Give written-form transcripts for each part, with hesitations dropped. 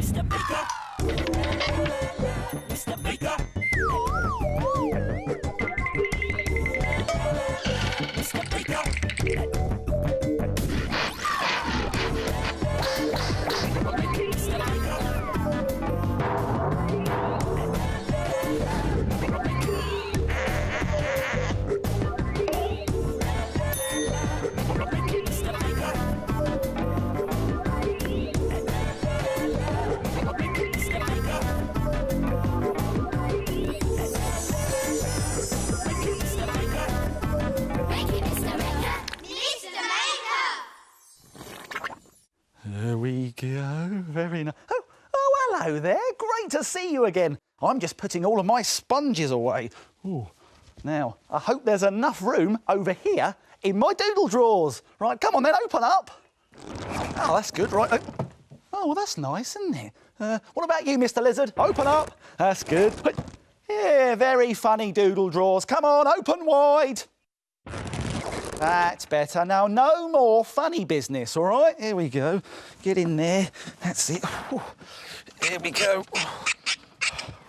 Mr. Baker. Mr. Baker. Mr. Baker. There we go, very nice. Oh, hello there, great to see you again. I'm just putting all of my sponges away. Ooh. Now, I hope there's enough room over here in my doodle drawers. Right, come on then, open up. Oh, that's good, right. Oh, well, that's nice, isn't it? What about you, Mr. Lizard? Open up. That's good. Yeah, very funny doodle drawers. Come on, open wide. That's better. Now, no more funny business, all right? Here we go. Get in there. That's it. Here we go.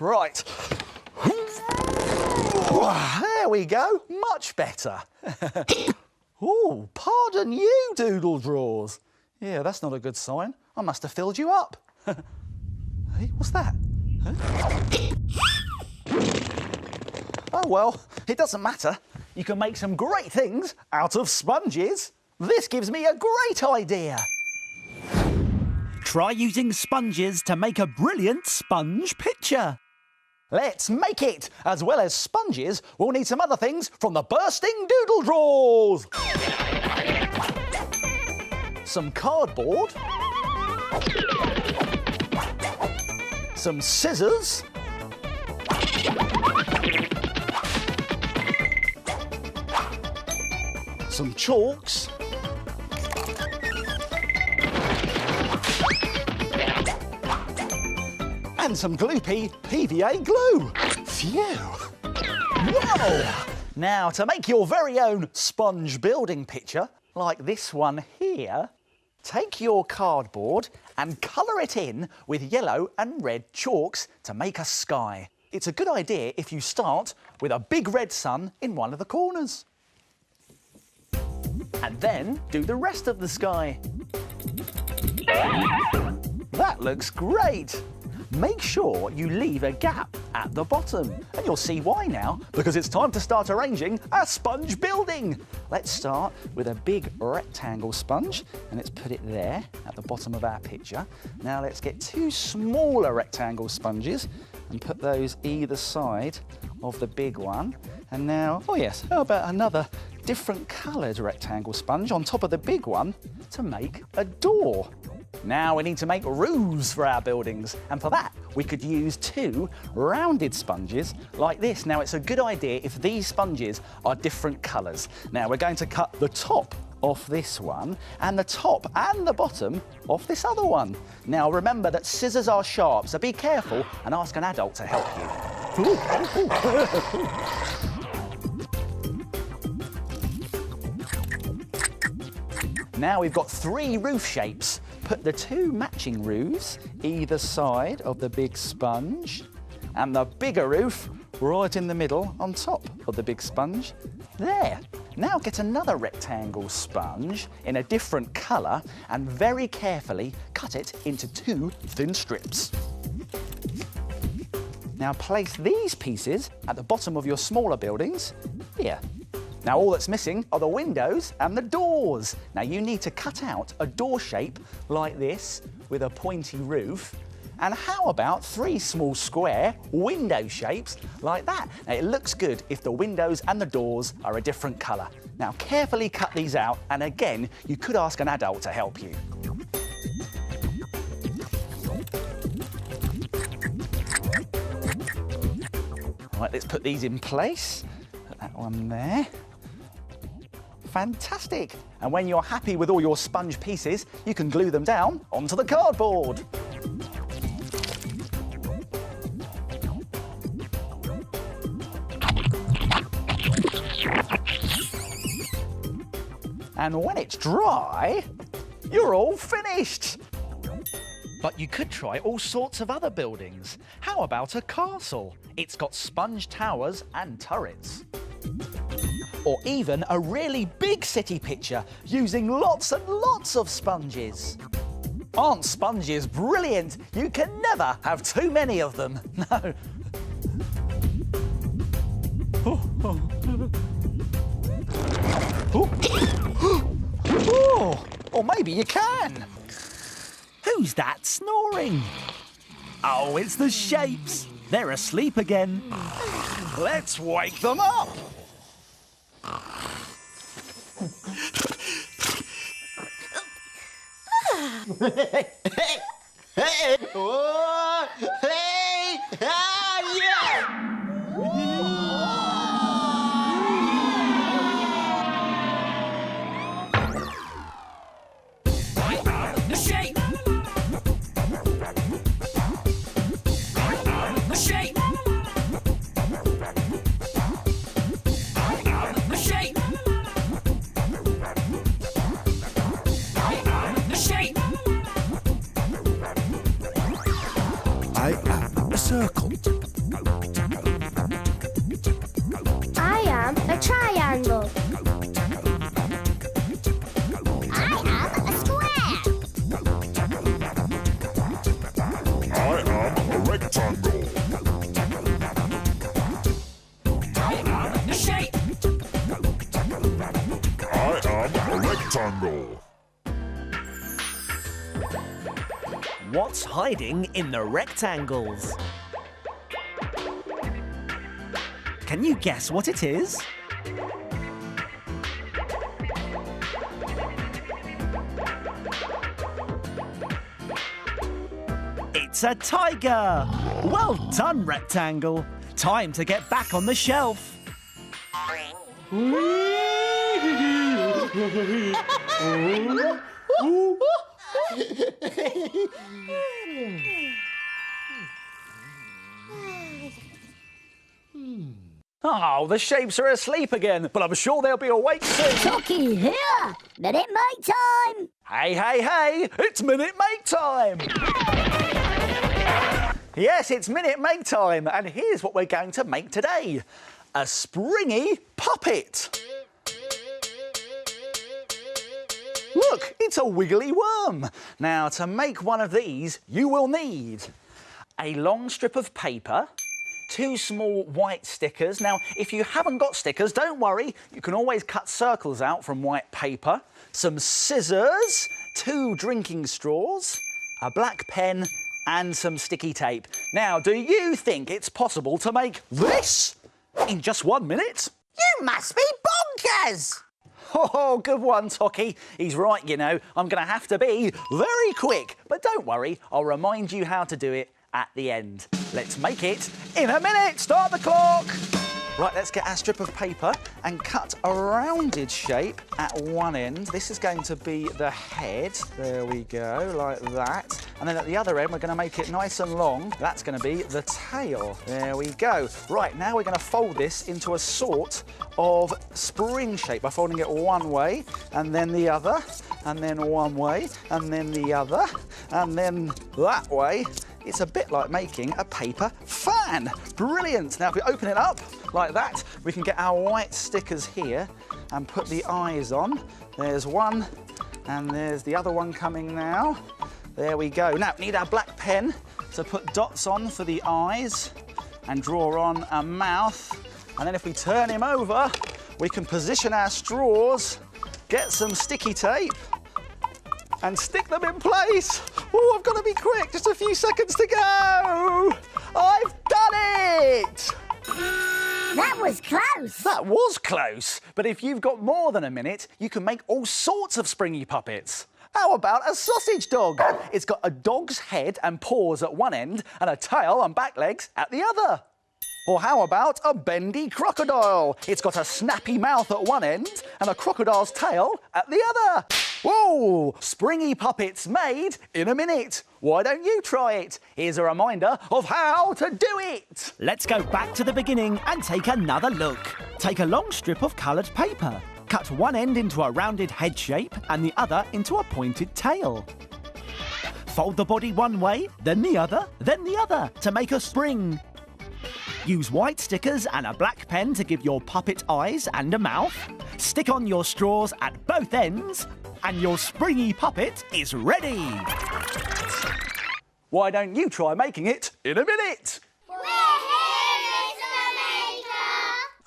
Right. There we go. Much better. Oh, pardon you, doodle drawers. Yeah, that's not a good sign. I must have filled you up. Hey, what's that? Huh? Oh, well, it doesn't matter. You can make some great things out of sponges. This gives me a great idea. Try using sponges to make a brilliant sponge picture. Let's make it! As well as sponges, we'll need some other things from the bursting doodle drawers. Some cardboard. Some scissors. Some chalks. And some gloopy PVA glue. Phew! Whoa! Now, to make your very own sponge building picture, like this one here, take your cardboard and colour it in with yellow and red chalks to make a sky. It's a good idea if you start with a big red sun in one of the corners. And then do the rest of the sky. That looks great! Make sure you leave a gap at the bottom. And you'll see why now, because it's time to start arranging a sponge building. Let's start with a big rectangle sponge, and let's put it there at the bottom of our picture. Now let's get two smaller rectangle sponges and put those either side of the big one. And now, oh yes, how about another different coloured rectangle sponge on top of the big one to make a door. Now we need to make roofs for our buildings, and for that we could use two rounded sponges like this. Now it's a good idea if these sponges are different colours. Now we're going to cut the top off this one and the top and the bottom off this other one. Now remember that scissors are sharp, so be careful and ask an adult to help you. Now we've got three roof shapes. Put the two matching roofs either side of the big sponge and the bigger roof right in the middle on top of the big sponge. There. Now get another rectangle sponge in a different colour and very carefully cut it into two thin strips. Now place these pieces at the bottom of your smaller buildings here. Now all that's missing are the windows and the doors. Now you need to cut out a door shape like this with a pointy roof. And how about three small square window shapes like that? Now it looks good if the windows and the doors are a different colour. Now carefully cut these out, and again you could ask an adult to help you. Right, let's put these in place. Put that one there. Fantastic! And when you're happy with all your sponge pieces, you can glue them down onto the cardboard. And when it's dry, you're all finished. But you could try all sorts of other buildings. How about a castle? It's got sponge towers and turrets. Or even a really big city picture using lots and lots of sponges. Aren't sponges brilliant? You can never have too many of them. No. Oh, or maybe you can. Who's that snoring? Oh, it's the shapes. They're asleep again. Let's wake them up. Circle. I am a triangle. I am a square. I am a rectangle. I am a shape. I am a rectangle. What's hiding in the rectangles? Can you guess what it is? It's a tiger! Well done, rectangle. Time to get back on the shelf. Oh, the shapes are asleep again, but I'm sure they'll be awake soon. Talkie here. Minute Maid time. Hey, hey, hey, it's Minute Maid time. Yes, it's Minute Maid time, and here's what we're going to make today. A springy puppet. Look, it's a wiggly worm. Now, to make one of these, you will need a long strip of paper, 2 small white stickers. Now, if you haven't got stickers, don't worry. You can always cut circles out from white paper, some scissors, 2 drinking straws, a black pen, and some sticky tape. Now, do you think it's possible to make this in just 1 minute? You must be bonkers! Oh, good one, Tocky. He's right, you know. I'm going to have to be very quick. But don't worry, I'll remind you how to do it at the end. Let's make it in a minute. Start the clock. Right, let's get our strip of paper and cut a rounded shape at one end. This is going to be the head. There we go, like that. And then at the other end, we're going to make it nice and long. That's going to be the tail. There we go. Right, now we're going to fold this into a sort of spring shape by folding it one way and then the other, and then one way and then the other, and then that way. It's a bit like making a paper fan. Brilliant. Now, if we open it up like that, we can get our white stickers here and put the eyes on. There's one, and there's the other one coming now. There we go. Now, we need our black pen to put dots on for the eyes and draw on a mouth. And then if we turn him over, we can position our straws, get some sticky tape, and stick them in place. Oh, I've got to be quick. Just a few seconds to go. I've done it. That was close. That was close. But if you've got more than a minute, you can make all sorts of springy puppets. How about a sausage dog? It's got a dog's head and paws at one end and a tail and back legs at the other. Or how about a bendy crocodile? It's got a snappy mouth at one end and a crocodile's tail at the other. Whoa! Springy puppets made in a minute. Why don't you try it? Here's a reminder of how to do it. Let's go back to the beginning and take another look. Take a long strip of coloured paper. Cut one end into a rounded head shape and the other into a pointed tail. Fold the body one way, then the other to make a spring. Use white stickers and a black pen to give your puppet eyes and a mouth. Stick on your straws at both ends, and your springy puppet is ready. Why don't you try making it in a minute? We're here, Mr. Maker!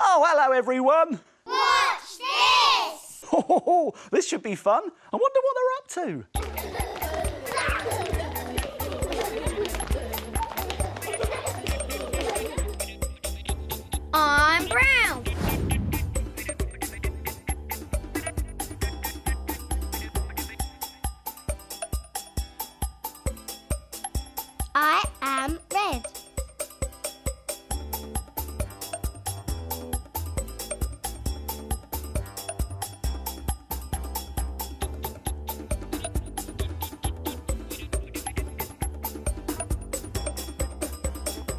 Oh, hello, everyone. Watch this! Oh, this should be fun. I wonder what they're up to. I'm brown. I am red.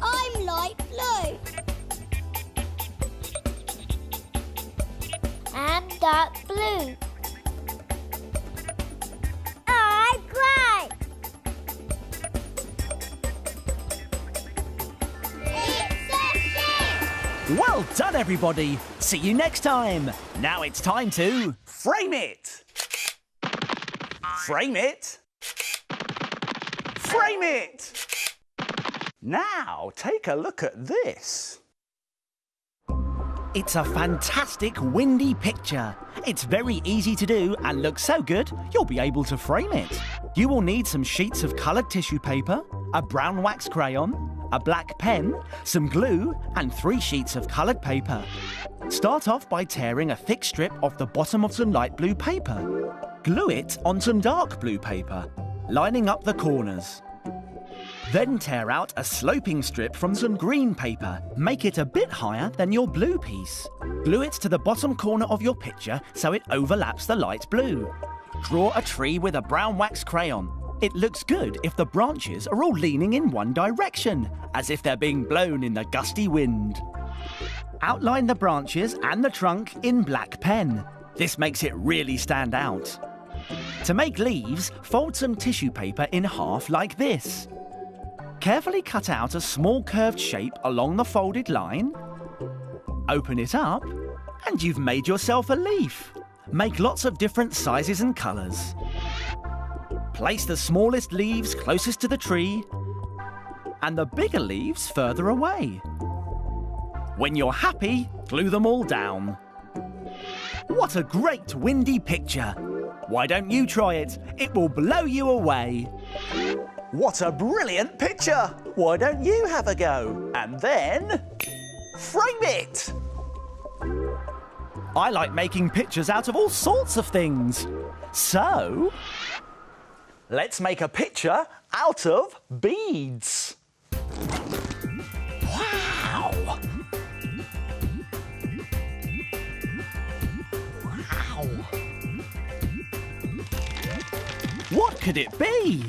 I'm light blue. And dark blue. I'm grey. It's a ship. Well done, everybody. See you next time. Now it's time to... Frame it. Frame it. Frame it. Now, take a look at this. It's a fantastic windy picture. It's very easy to do and looks so good you'll be able to frame it. You will need some sheets of coloured tissue paper, a brown wax crayon, a black pen, some glue and 3 sheets of coloured paper. Start off by tearing a thick strip off the bottom of some light blue paper. Glue it on some dark blue paper, lining up the corners. Then tear out a sloping strip from some green paper. Make it a bit higher than your blue piece. Glue it to the bottom corner of your picture so it overlaps the light blue. Draw a tree with a brown wax crayon. It looks good if the branches are all leaning in one direction, as if they're being blown in the gusty wind. Outline the branches and the trunk in black pen. This makes it really stand out. To make leaves, fold some tissue paper in half like this. Carefully cut out a small curved shape along the folded line. Open it up, and you've made yourself a leaf. Make lots of different sizes and colours. Place the smallest leaves closest to the tree, and the bigger leaves further away. When you're happy, glue them all down. What a great windy picture! Why don't you try it? It will blow you away. What a brilliant picture! Why don't you have a go? And then... frame it! I like making pictures out of all sorts of things. So... let's make a picture out of beads. Wow! Wow! what could it be?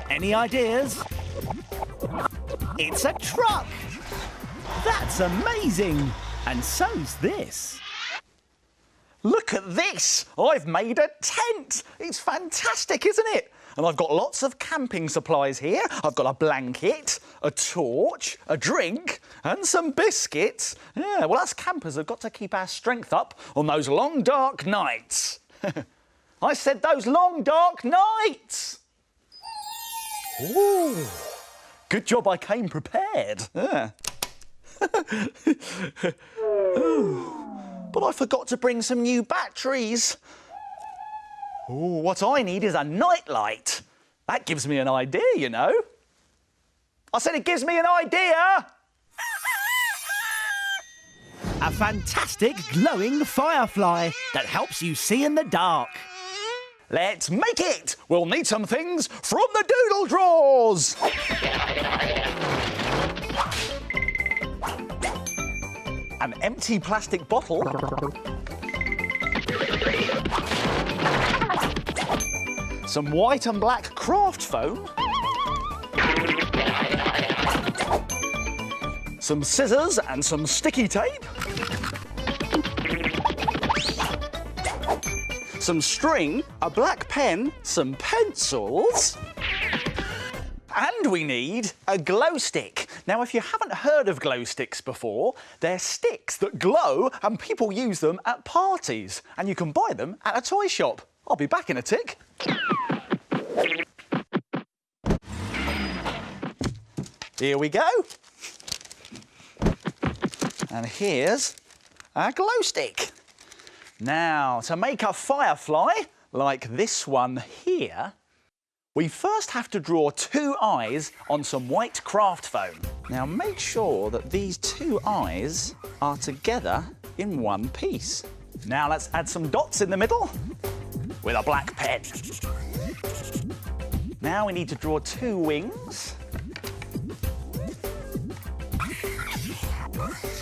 Any ideas? It's a truck! That's amazing! And so's this. Look at this! I've made a tent! It's fantastic, isn't it? And I've got lots of camping supplies here. I've got a blanket, a torch, a drink, and some biscuits. Yeah, well, us campers have got to keep our strength up on those long, dark nights. I said those long, dark nights! Ooh, good job I came prepared. Yeah. But I forgot to bring some new batteries. Oh, what I need is a nightlight. That gives me an idea, you know. I said it gives me an idea. A fantastic glowing firefly that helps you see in the dark. Let's make it. We'll need some things from the doodle drawers. An empty plastic bottle. Some white and black craft foam. Some scissors and some sticky tape. some string, a black pen, some pencils, and we need a glow stick. Now, if you haven't heard of glow sticks before, they're sticks that glow and people use them at parties. And you can buy them at a toy shop. I'll be back in a tick. Here we go. And here's our glow stick. Now, to make a firefly, like this one here, we first have to draw 2 eyes on some white craft foam. Now, make sure that these 2 eyes are together in one piece. Now, let's add some dots in the middle with a black pen. Now we need to draw 2 wings.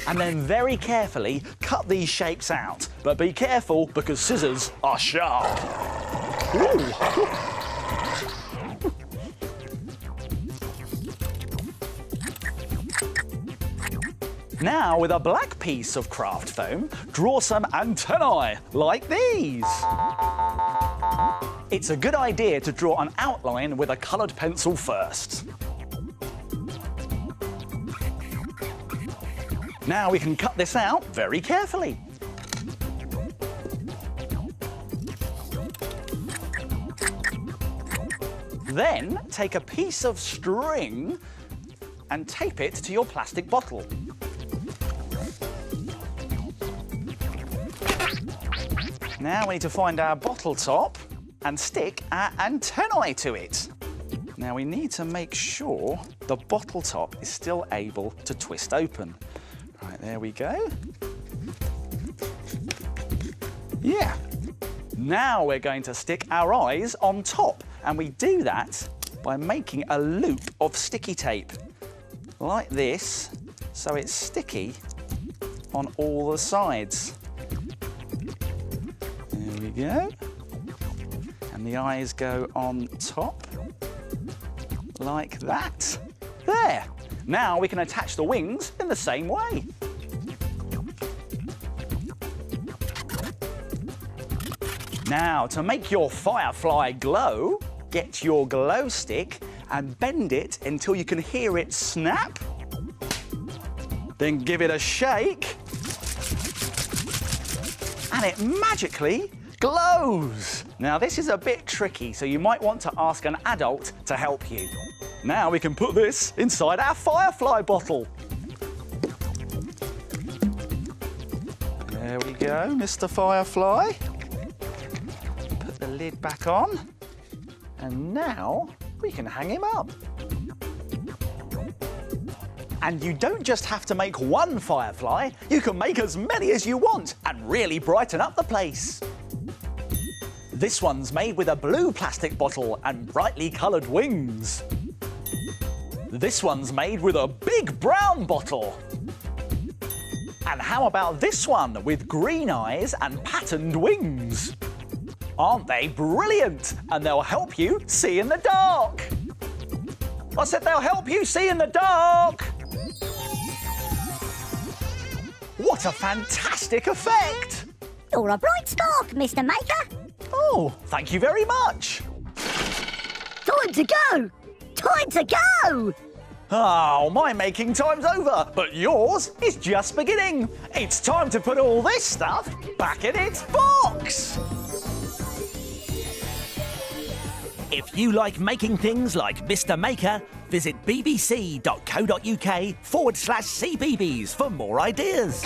And then very carefully cut these shapes out. But be careful because scissors are sharp. Ooh. Now, with a black piece of craft foam, draw some antennae, like these. It's a good idea to draw an outline with a coloured pencil first. Now we can cut this out very carefully. Then, take a piece of string and tape it to your plastic bottle. Now we need to find our bottle top and stick our antennae to it. Now we need to make sure the bottle top is still able to twist open. Right, there we go. Yeah. Now we're going to stick our eyes on top, and we do that by making a loop of sticky tape, like this, so it's sticky on all the sides. There we go. And the eyes go on top, like that. There. Now we can attach the wings in the same way. Now, to make your firefly glow, get your glow stick and bend it until you can hear it snap. Then give it a shake. And it magically glows. Now, this is a bit tricky, so you might want to ask an adult to help you. Now we can put this inside our firefly bottle. There we go, Mr. Firefly. Put the lid back on. And now we can hang him up. And you don't just have to make one firefly, you can make as many as you want and really brighten up the place. This one's made with a blue plastic bottle and brightly coloured wings. This one's made with a big brown bottle. And how about this one with green eyes and patterned wings? Aren't they brilliant? And they'll help you see in the dark. I said they'll help you see in the dark. What a fantastic effect! You're a bright spark, Mr. Maker. Oh, thank you very much. Time to go! Time to go! Oh, my making time's over, but yours is just beginning. It's time to put all this stuff back in its box. If you like making things like Mr. Maker, visit bbc.co.uk/CBeebies for more ideas.